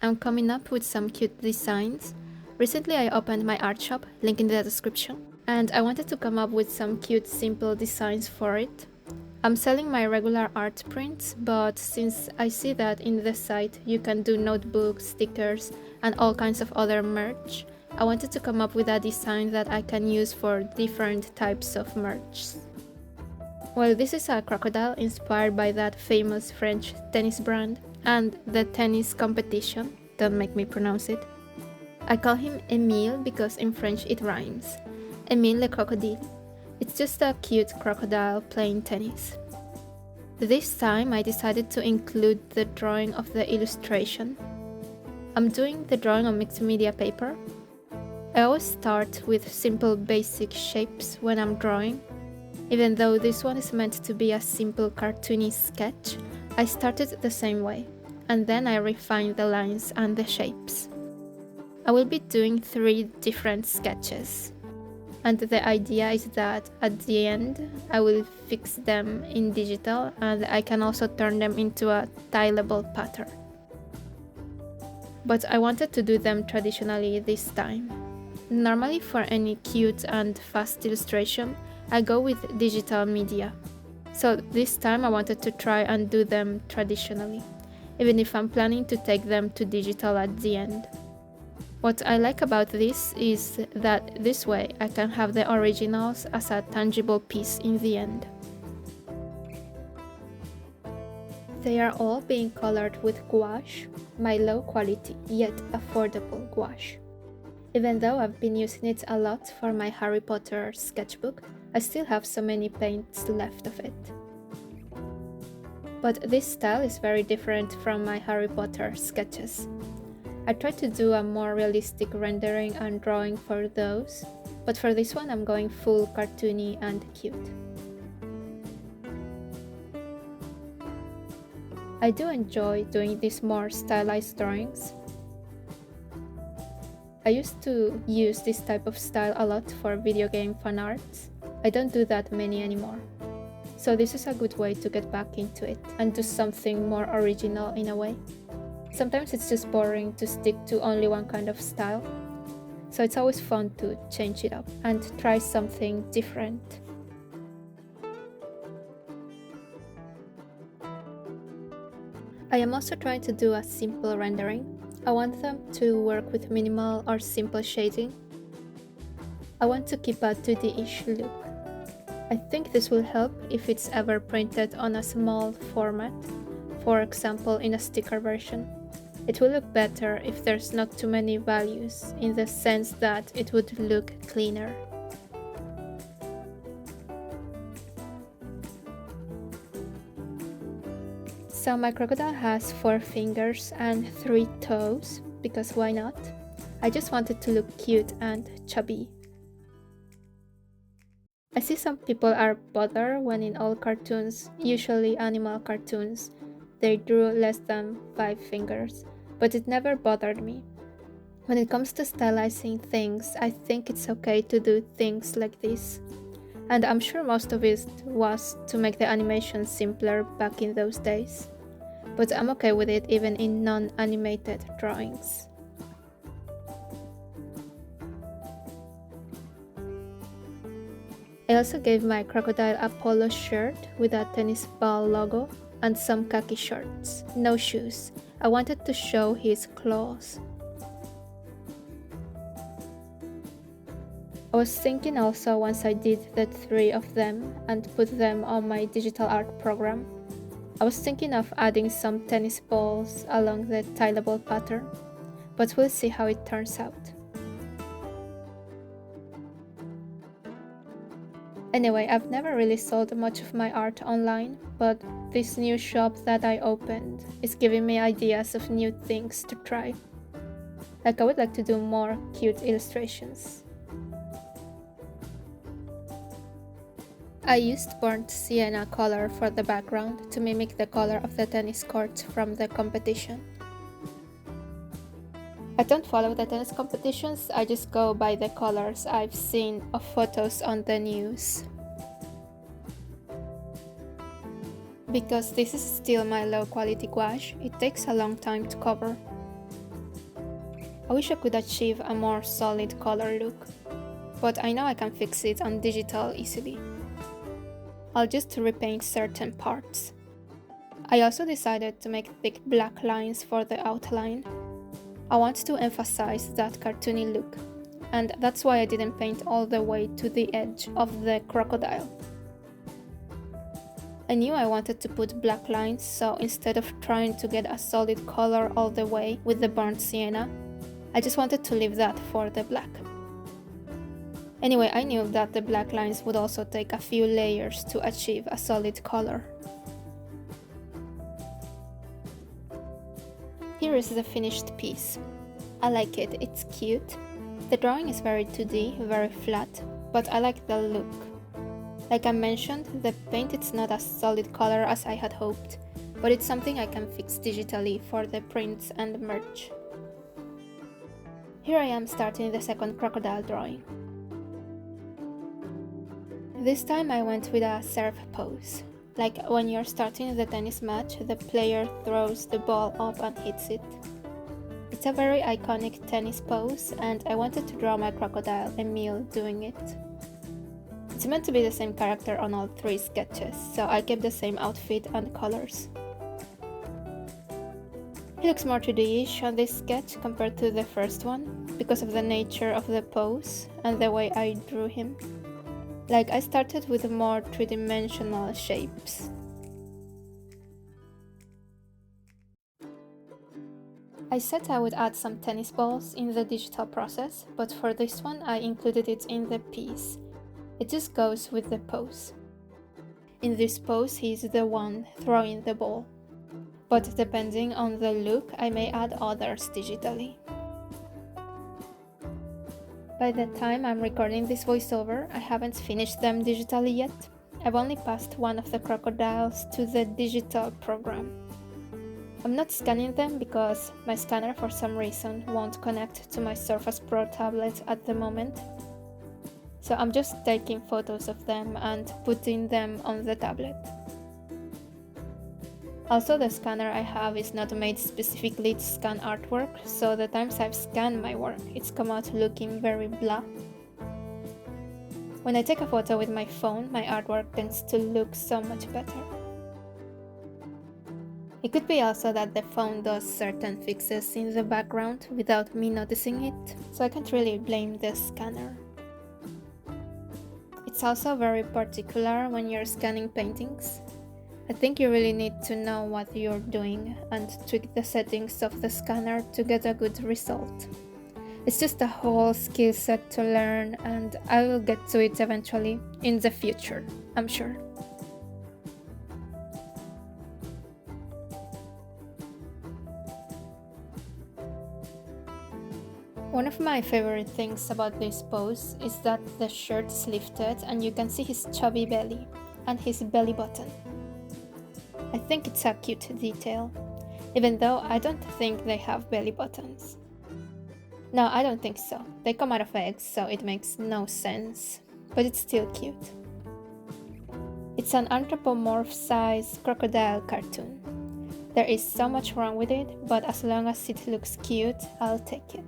I'm coming up with some cute designs. Recently I opened my art shop, link in the description, and I wanted to come up with some cute simple designs for it. I'm selling my regular art prints, but since I see that in the site you can do notebooks, stickers, and all kinds of other merch, I wanted to come up with a design that I can use for different types of merch. Well, this is a crocodile inspired by that famous French tennis brand and the tennis competition. Don't make me pronounce it. I call him Emile because in French it rhymes. Emile le crocodile. It's just a cute crocodile playing tennis. This time I decided to include the drawing of the illustration. I'm doing the drawing on mixed media paper. I always start with simple basic shapes when I'm drawing. Even though this one is meant to be a simple cartoony sketch, I started the same way, and then I refined the lines and the shapes. I will be doing 3 different sketches, and the idea is that at the end I will fix them in digital and I can also turn them into a tileable pattern. But I wanted to do them traditionally this time. Normally for any cute and fast illustration, I go with digital media. So this time I wanted to try and do them traditionally, even if I'm planning to take them to digital at the end. What I like about this is that this way I can have the originals as a tangible piece in the end. They are all being colored with gouache, my low quality yet affordable gouache. Even though I've been using it a lot for my Harry Potter sketchbook, I still have so many paints left of it. But this style is very different from my Harry Potter sketches. I tried to do a more realistic rendering and drawing for those, but for this one I'm going full cartoony and cute. I do enjoy doing these more stylized drawings. I used to use this type of style a lot for video game fan arts. I don't do that many anymore. So this is a good way to get back into it and do something more original in a way. Sometimes it's just boring to stick to only one kind of style. So it's always fun to change it up and try something different. I am also trying to do a simple rendering. I want them to work with minimal or simple shading. I want to keep a 2D-ish look. I think this will help if it's ever printed on a small format, for example in a sticker version. It will look better if there's not too many values, in the sense that it would look cleaner. So my crocodile has 4 fingers and 3 toes, because why not? I just wanted to look cute and chubby. I see some people are bothered when in all cartoons, usually animal cartoons, they drew less than 5 fingers, but it never bothered me. When it comes to stylizing things, I think it's okay to do things like this. And I'm sure most of it was to make the animation simpler back in those days. But I'm okay with it even in non-animated drawings. I also gave my crocodile a polo shirt with a tennis ball logo and some khaki shorts, no shoes. I wanted to show his claws. I was thinking also once I did the 3 of them and put them on my digital art program, I was thinking of adding some tennis balls along the tileable pattern, but we'll see how it turns out. Anyway, I've never really sold much of my art online, but this new shop that I opened is giving me ideas of new things to try. Like I would like to do more cute illustrations. I used burnt sienna color for the background to mimic the color of the tennis court from the competition. I don't follow the tennis competitions, I just go by the colors I've seen of photos on the news. Because this is still my low quality gouache, it takes a long time to cover. I wish I could achieve a more solid color look, but I know I can fix it on digital easily. I'll just repaint certain parts. I also decided to make thick black lines for the outline. I want to emphasize that cartoony look, and that's why I didn't paint all the way to the edge of the crocodile. I knew I wanted to put black lines, so instead of trying to get a solid color all the way with the burnt sienna, I just wanted to leave that for the black. Anyway, I knew that the black lines would also take a few layers to achieve a solid color. Here is the finished piece. I like it, it's cute. The drawing is very 2D, very flat, but I like the look. Like I mentioned, the paint is not as solid color as I had hoped, but it's something I can fix digitally for the prints and merch. Here I am starting the second crocodile drawing. This time I went with a serve pose. Like when you're starting the tennis match, the player throws the ball up and hits it. It's a very iconic tennis pose, and I wanted to draw my crocodile, Emile, doing it. It's meant to be the same character on all 3 sketches, so I kept the same outfit and colors. He looks more 2D-ish on this sketch compared to the first one, because of the nature of the pose and the way I drew him. Like I started with more 3-dimensional shapes. I said I would add some tennis balls in the digital process, but for this one I included it in the piece. It just goes with the pose. In this pose he's the one throwing the ball, but depending on the look I may add others digitally. By the time I'm recording this voiceover, I haven't finished them digitally yet. I've only passed one of the crocodiles to the digital program. I'm not scanning them because my scanner for some reason won't connect to my Surface Pro tablet at the moment. So I'm just taking photos of them and putting them on the tablet. Also, the scanner I have is not made specifically to scan artwork, so the times I've scanned my work, it's come out looking very blah. When I take a photo with my phone, my artwork tends to look so much better. It could be also that the phone does certain fixes in the background without me noticing it, so I can't really blame the scanner. It's also very particular when you're scanning paintings. I think you really need to know what you're doing and tweak the settings of the scanner to get a good result. It's just a whole skill set to learn, and I will get to it eventually, in the future, I'm sure. One of my favorite things about this pose is that the shirt is lifted and you can see his chubby belly and his belly button. I think it's a cute detail, even though I don't think they have belly buttons. No, I don't think so. They come out of eggs, so it makes no sense, but it's still cute. It's an anthropomorph-sized crocodile cartoon. There is so much wrong with it, but as long as it looks cute, I'll take it.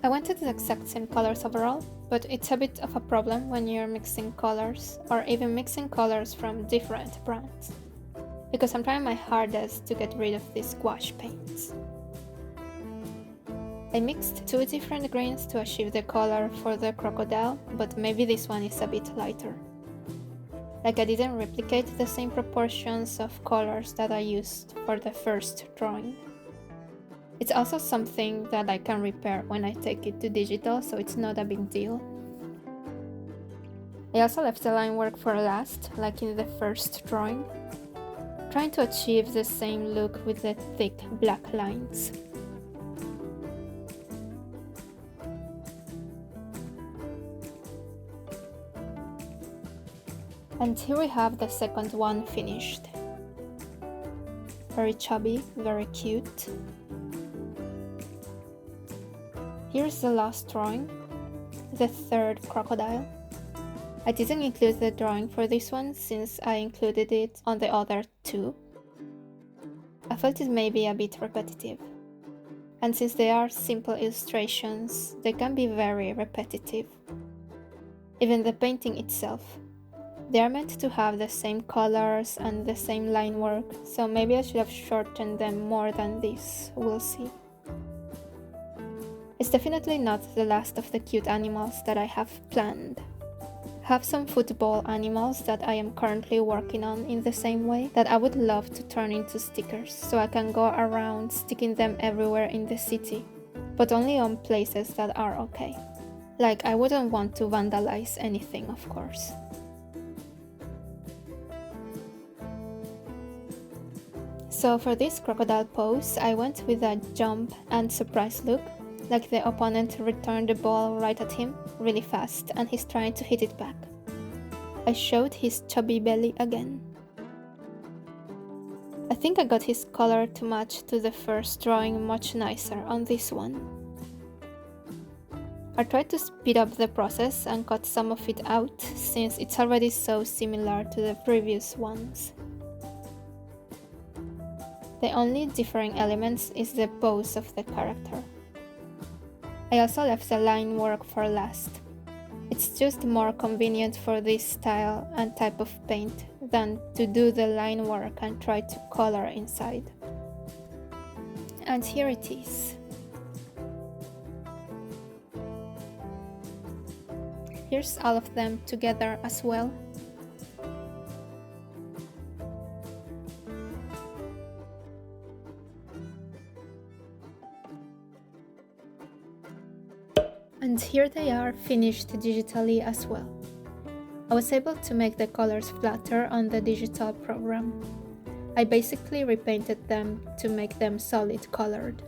I wanted the exact same colors overall, but it's a bit of a problem when you're mixing colors, or even mixing colors from different brands, because I'm trying my hardest to get rid of these gouache paints. I mixed 2 different greens to achieve the color for the crocodile, but maybe this one is a bit lighter. Like I didn't replicate the same proportions of colors that I used for the first drawing. It's also something that I can repair when I take it to digital, so it's not a big deal. I also left the line work for last, like in the first drawing, trying to achieve the same look with the thick black lines. And here we have the second one finished. Very chubby, very cute. Here's the last drawing, the third crocodile. I didn't include the drawing for this one since I included it on the other two. I felt it may be a bit repetitive. And since they are simple illustrations, they can be very repetitive. Even the painting itself. They are meant to have the same colors and the same line work, so maybe I should have shortened them more than this, we'll see. It's definitely not the last of the cute animals that I have planned. I have some football animals that I am currently working on in the same way that I would love to turn into stickers so I can go around sticking them everywhere in the city, but only on places that are okay. Like, I wouldn't want to vandalize anything, of course. So for this crocodile pose, I went with a jump and surprise look, like the opponent returned the ball right at him, really fast, and he's trying to hit it back. I showed his chubby belly again. I think I got his color to match to the first drawing much nicer on this one. I tried to speed up the process and cut some of it out, since it's already so similar to the previous ones. The only differing elements is the pose of the character. I also left the line work for last. It's just more convenient for this style and type of paint than to do the line work and try to color inside. And here it is. Here's all of them together as well. And here they are finished digitally as well. I was able to make the colors flatter on the digital program. I basically repainted them to make them solid colored.